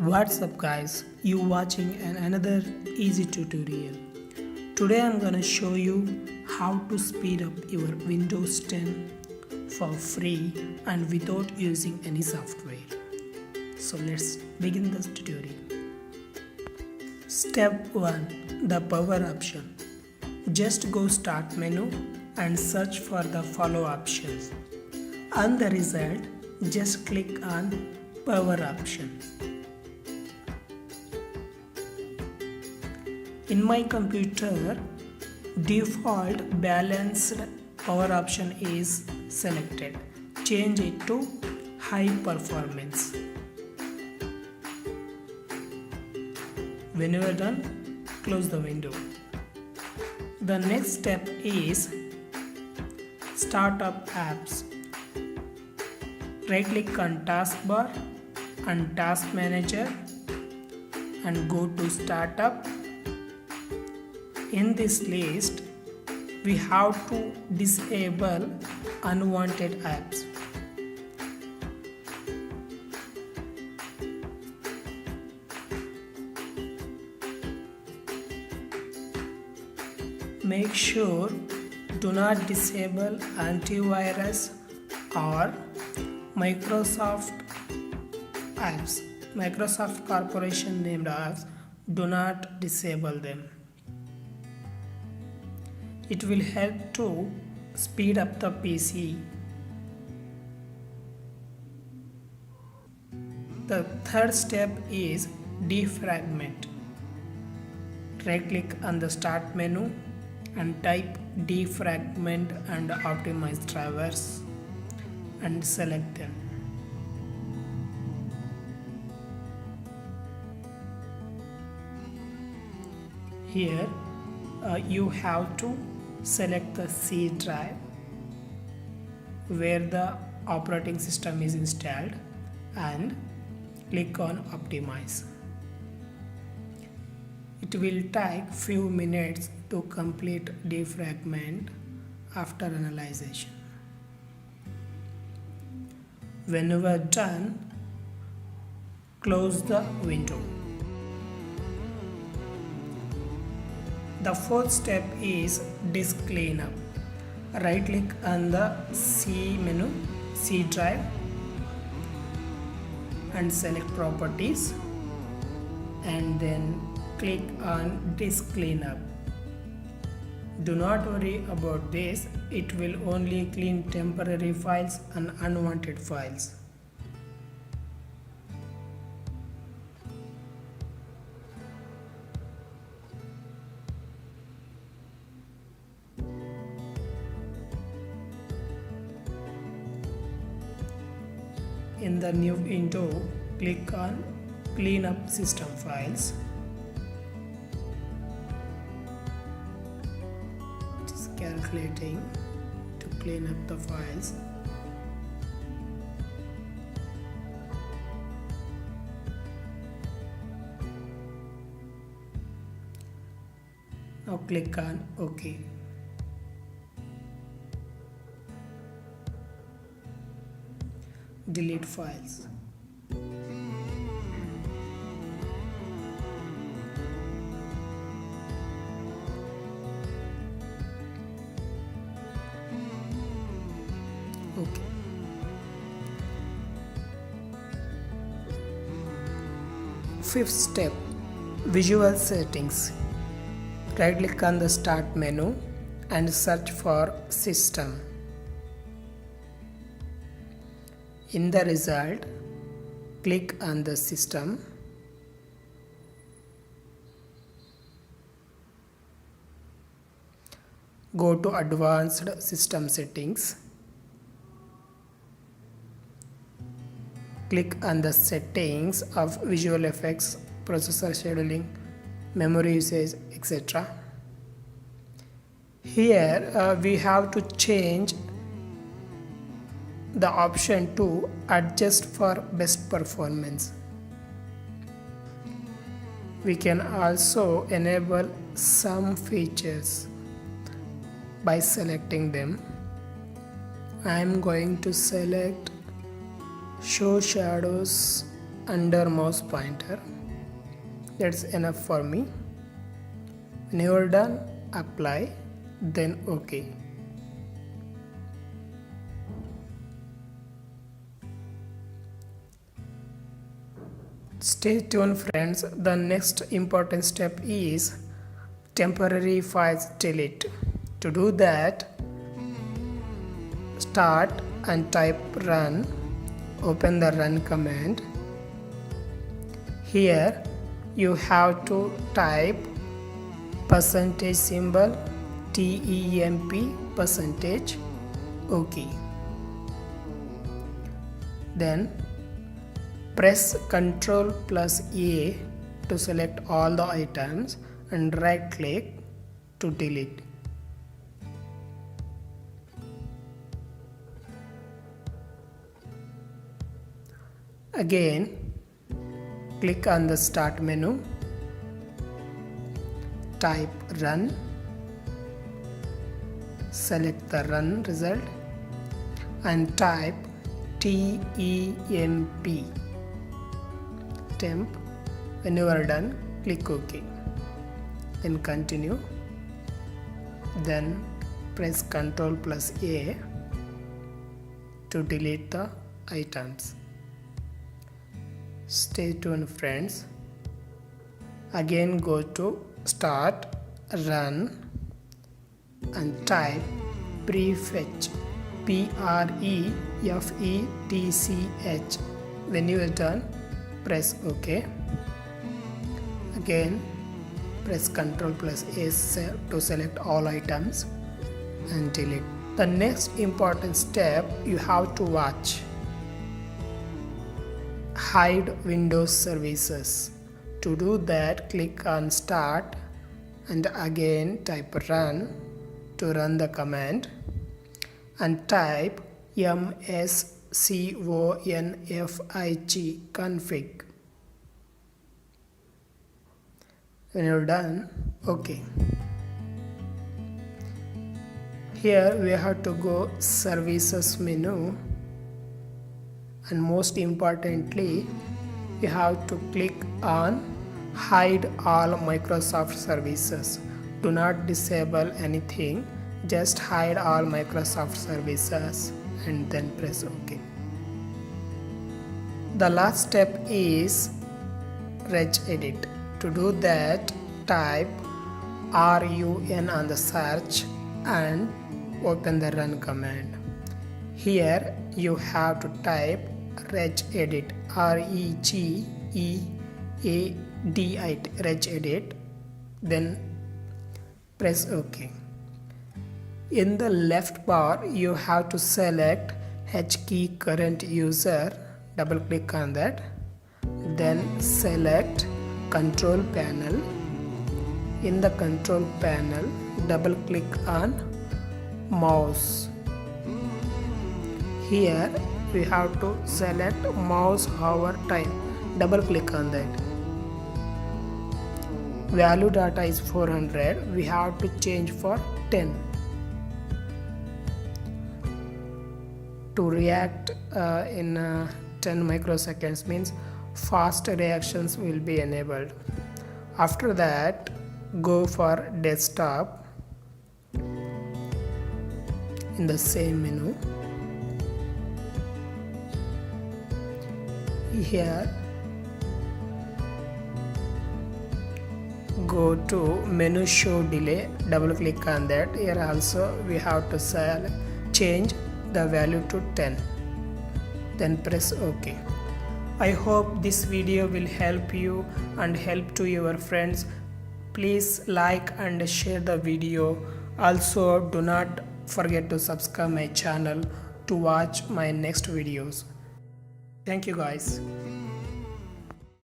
What's up guys, you watching another easy tutorial. Today I'm gonna show you how to speed up your Windows 10 for free and without using any software. So let's begin this tutorial. Step 1. The power option. Just go start menu and search for the follow options. On the result, just click on power option. In my computer, default balanced power option is selected. Change it to high performance. When you are done, close the window. The next step is start up apps. Right click on taskbar and task manager and go to startup. In this list, we have to disable unwanted apps. Make sure do not disable antivirus or Microsoft apps. Microsoft Corporation named apps, do not disable them. It will help to speed up the PC. The third step is defragment. Right click on the start menu and type defragment and optimize drivers and select them. Here you have to select the C drive where the operating system is installed and click on optimize. It will take few minutes to complete defragment after analyzation. When you are done, close the window. The fourth step is disk cleanup. Right click on the C menu, C drive and select properties and then click on disk cleanup. Do not worry about this, it will only clean temporary files and unwanted files. In the new window, click on Clean up system files. It is calculating to clean up the files. Now click on OK. Delete files. Okay. Fifth step, visual settings. Right click on the start menu and search for system. In the result, click on the system. Go to advanced system settings. Click on the settings of visual effects, processor scheduling, memory usage, etc. Here we have to change the option to adjust for best performance. We can also enable some features by selecting them. I am going to select show shadows under mouse pointer. That's enough for me. When you are done, apply, then OK. Stay tuned friends, the next important step is temporary files delete. To do that, start and type run, open the run command. Here you have to type percentage symbol temp percentage OK. Then press Ctrl plus A to select all the items and right click to delete. Again, click on the start menu, type run, select the run result and type temp. When you are done, click OK. Then continue. Then press Ctrl plus A to delete the items. Stay tuned friends. Again go to start, run and type prefetch, prefetch. When you are done, press OK. Again press Ctrl plus A to select all items and delete. The next important step you have to watch. Hide Windows services. To do that, click on start and again type run to run the command and type msconfig config. When you're done, OK. Here we have to go services menu and most importantly you have to click on hide all Microsoft services. Do not disable anything, just hide all Microsoft services and then press OK. The last step is regedit. To do that, type run on the search and open the run command. Here you have to type regedit, regedit, then press OK. In the left bar you have to select H key current user, double click on that, then select control panel. In the control panel, double click on mouse. Here we have to select mouse hover time, double click on that. Value data is 400, we have to change for 10. To react in 10 microseconds means fast reactions will be enabled. After that, go for desktop in the same menu. Here go to menu show delay, double click on that. Here also we have to change the value to 10, then press OK. I hope this video will help you and help to your friends. Please like and share the video. Also do not forget to subscribe my channel to watch my next videos. Thank you guys.